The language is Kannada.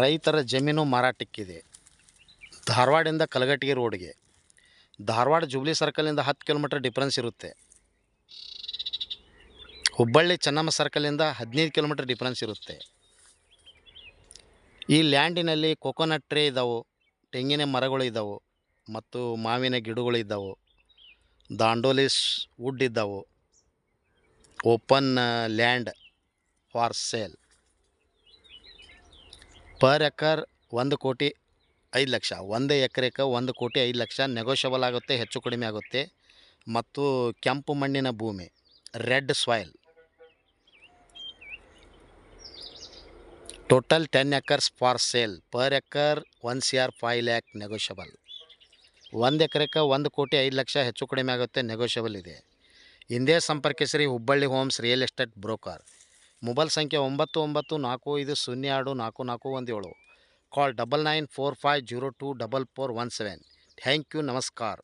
ರೈತರ ಜಮೀನು ಮಾರಾಟಕ್ಕಿದೆ. ಧಾರವಾಡಿಂದ ಕಲಘಟಗಿ ರೋಡ್ಗೆ. ಧಾರವಾಡ ಜುಬ್ಲಿ ಸರ್ಕಲಿಂದ 10 ಕಿಲೋಮೀಟರ್ ಡಿಫ್ರೆನ್ಸ್ ಇರುತ್ತೆ. ಹುಬ್ಬಳ್ಳಿ ಚೆನ್ನಮ್ಮ ಸರ್ಕಲಿಂದ 15 ಕಿಲೋಮೀಟರ್ ಡಿಫ್ರೆನ್ಸ್ ಇರುತ್ತೆ. ಈ ಲ್ಯಾಂಡಿನಲ್ಲಿ ಕೊಕೊನಟ್ ಟ್ರೇ ಇದ್ದಾವೆ, ತೆಂಗಿನ ಮರಗಳು ಇದ್ದಾವೆ ಮತ್ತು ಮಾವಿನ ಗಿಡಗಳು ಇದ್ದಾವೆ. ದಾಂಡೋಲಿಸ್ ವುಡ್ ಇದ್ದಾವೆ. Open land for sale. Per acre 1,05,00,000. 1 ಎಕರೆಗೆ 1,05,00,000 ನೆಗೋಷಿಯಬಲ್ ಆಗುತ್ತೆ, ಹೆಚ್ಚು ಕಡಿಮೆ ಆಗುತ್ತೆ. ಮತ್ತು ಕೆಂಪು ಮಣ್ಣಿನ ಭೂಮಿ, red soil. Total 10 acres for sale. Per acre 1,05,00,000 negotiable. 1 ಎಕರೆಗೆ 1,05,00,000 ಹೆಚ್ಚು ಕಡಿಮೆ ಆಗುತ್ತೆ, ನೆಗೋಷಿಯಬಲ್ ಇದೆ. ಹಿಂದೆ ಸಂಪರ್ಕಿಸಿರಿ Hubballi Homes real estate broker. Mobile ಸಂಖ್ಯೆ 9945024417. ಕಾಲ್ 9945024417. ಥ್ಯಾಂಕ್ ಯು, ನಮಸ್ಕಾರ.